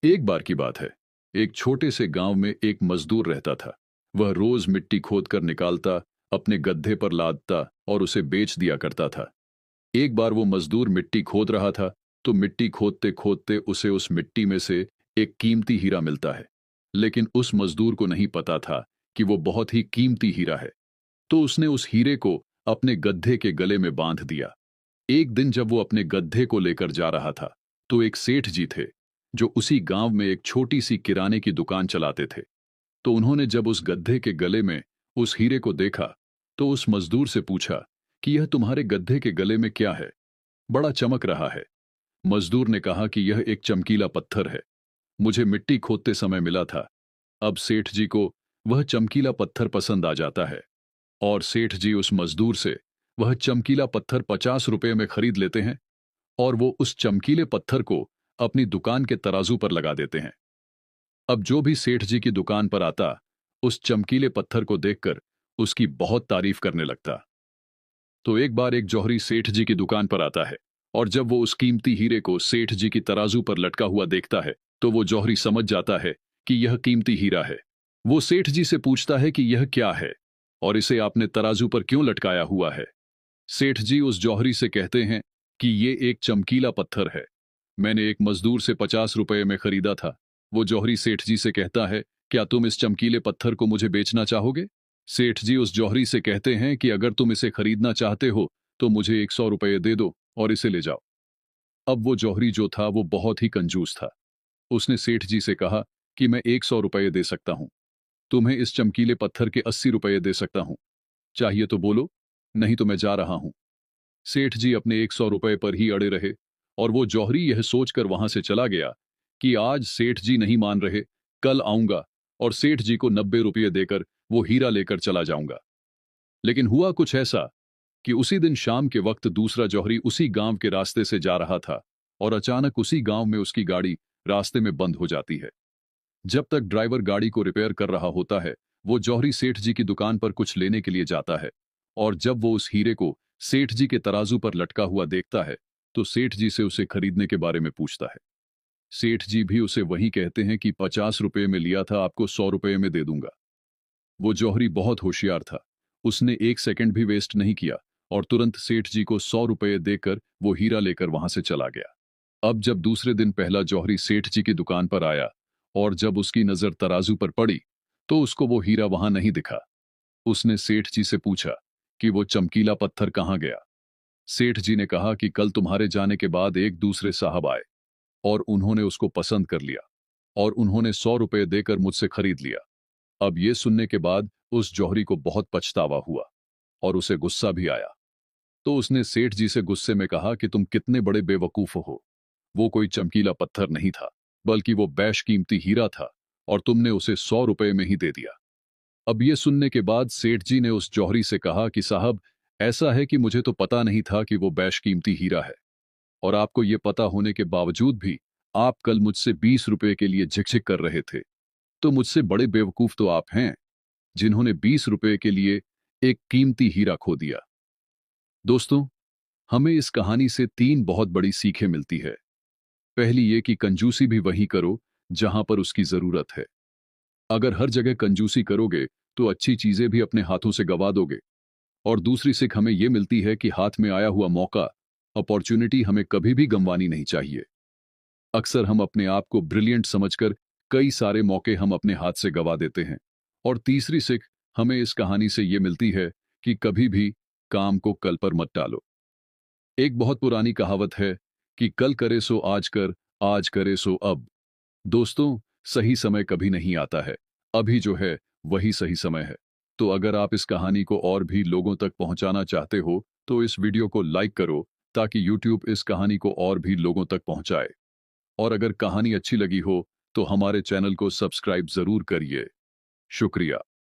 एक बार की बात है। एक छोटे से गांव में एक मजदूर रहता था। वह रोज मिट्टी खोद कर निकालता, अपने गड्ढे पर लादता और उसे बेच दिया करता था। एक बार वो मजदूर मिट्टी खोद रहा था, तो मिट्टी खोदते खोदते उसे उस मिट्टी में से एक कीमती हीरा मिलता है। लेकिन उस मजदूर को नहीं पता था कि वो बहुत ही कीमती हीरा है। तो उसने उस हीरे को अपने गड्ढे के गले में बांध दिया। एक दिन जब वो अपने गड्ढे को लेकर जा रहा था, तो एक सेठ जी थे, जो उसी गांव में एक छोटी सी किराने की दुकान चलाते थे। तो उन्होंने जब उस गड्ढे के गले में उस हीरे को देखा, तो उस मजदूर से पूछा कि यह तुम्हारे गड्ढे के गले में क्या है, बड़ा चमक रहा है। मजदूर ने कहा कि यह एक चमकीला पत्थर है, मुझे मिट्टी खोदते समय मिला था। अब सेठ जी को वह चमकीला पत्थर पसंद आ जाता है, और सेठ जी उस मजदूर से वह चमकीला पत्थर 50 रुपए में खरीद लेते हैं, और वो उस चमकीले पत्थर को अपनी दुकान के तराजू पर लगा देते हैं। अब जो भी सेठ जी की दुकान पर आता, उस चमकीले पत्थर को देखकर उसकी बहुत तारीफ करने लगता। तो एक बार एक जौहरी सेठ जी की दुकान पर आता है, और जब वो उस कीमती हीरे को सेठ जी की तराजू पर लटका हुआ देखता है, तो वो जौहरी समझ जाता है कि यह कीमती हीरा है। वो सेठ जी से पूछता है कि यह क्या है, और इसे आपने तराजू पर क्यों लटकाया हुआ है। सेठ जी उस जौहरी से कहते हैं कि ये एक चमकीला पत्थर है, मैंने एक मजदूर से 50 रुपए में खरीदा था। वो जौहरी सेठ जी से कहता है, क्या तुम इस चमकीले पत्थर को मुझे बेचना चाहोगे? सेठ जी उस जौहरी से कहते हैं कि अगर तुम इसे खरीदना चाहते हो, तो मुझे 100 रुपये दे दो और इसे ले जाओ। अब वो जौहरी जो था वो बहुत ही कंजूस था। उसने सेठ जी से कहा कि मैं 100 रुपये दे सकता हूं, तुम्हें इस चमकीले पत्थर के 80 रुपये दे सकता हूं, चाहिए तो बोलो, नहीं तो मैं जा रहा हूं। सेठ जी अपने 100 रुपये पर ही अड़े रहे, और वो जौहरी यह सोचकर वहां से चला गया कि आज सेठ जी नहीं मान रहे, कल आऊंगा और सेठ जी को 90 रुपये देकर वो हीरा लेकर चला जाऊंगा। लेकिन हुआ कुछ ऐसा कि उसी दिन शाम के वक्त दूसरा जौहरी उसी गांव के रास्ते से जा रहा था, और अचानक उसी गांव में उसकी गाड़ी रास्ते में बंद हो जाती है। जब तक ड्राइवर गाड़ी को रिपेयर कर रहा होता है, वो जौहरी सेठ जी की दुकान पर कुछ लेने के लिए जाता है, और जब वो उस हीरे को सेठ जी के तराजू पर लटका हुआ देखता है, तो सेठ जी से उसे खरीदने के बारे में पूछता है। सेठ जी भी उसे वही कहते हैं कि 50 रुपये में लिया था, आपको 100 रुपये में दे दूंगा। वो जौहरी बहुत होशियार था, उसने एक सेकंड भी वेस्ट नहीं किया, और तुरंत सेठ जी को 100 रुपये देकर वो हीरा लेकर वहां से चला गया। अब जब दूसरे दिन पहला जौहरी सेठ जी की दुकान पर आया, और जब उसकी नजर तराजू पर पड़ी, तो उसको वो हीरा वहां नहीं दिखा। उसने सेठ जी से पूछा कि वो चमकीला पत्थर कहाँ गया। सेठ जी ने कहा कि कल तुम्हारे जाने के बाद एक दूसरे साहब आए, और उन्होंने उसको पसंद कर लिया, और उन्होंने 100 रुपये देकर मुझसे खरीद लिया। अब ये सुनने के बाद उस जौहरी को बहुत पछतावा हुआ, और उसे गुस्सा भी आया। तो उसने सेठ जी से गुस्से में कहा कि तुम कितने बड़े बेवकूफ हो, वो कोई चमकीला पत्थर नहीं था, बल्कि वो बैशकीमती हीरा था, और तुमने उसे 100 रुपये में ही दे दिया। अब ये सुनने के बाद सेठ जी ने उस जौहरी से कहा कि साहब, ऐसा है कि मुझे तो पता नहीं था कि वो बैशकीमती हीरा है, और आपको ये पता होने के बावजूद भी आप कल मुझसे 20 रुपये के लिए झिकझिक कर रहे थे। तो मुझसे बड़े बेवकूफ तो आप हैं, जिन्होंने 20 रुपये के लिए एक कीमती हीरा खो दिया। दोस्तों, हमें इस कहानी से 3 बहुत बड़ी सीखें मिलती है। पहली ये कि कंजूसी भी वही करो जहां पर उसकी जरूरत है। अगर हर जगह कंजूसी करोगे, तो अच्छी चीजें भी अपने हाथों से गवा दोगे। और दूसरी सीख हमें यह मिलती है कि हाथ में आया हुआ मौका, अपॉर्चुनिटी हमें कभी भी गंवानी नहीं चाहिए। अक्सर हम अपने आप को ब्रिलियंट समझकर कई सारे मौके हम अपने हाथ से गवा देते हैं। और तीसरी सीख हमें इस कहानी से यह मिलती है कि कभी भी काम को कल पर मत टालो। एक बहुत पुरानी कहावत है कि कल करे सो आज कर, आज करे सो अब। दोस्तों, सही समय कभी नहीं आता है, अभी जो है वही सही समय है। तो अगर आप इस कहानी को और भी लोगों तक पहुंचाना चाहते हो, तो इस वीडियो को लाइक करो, ताकि YouTube इस कहानी को और भी लोगों तक पहुंचाए। और अगर कहानी अच्छी लगी हो, तो हमारे चैनल को सब्सक्राइब जरूर करिए। शुक्रिया।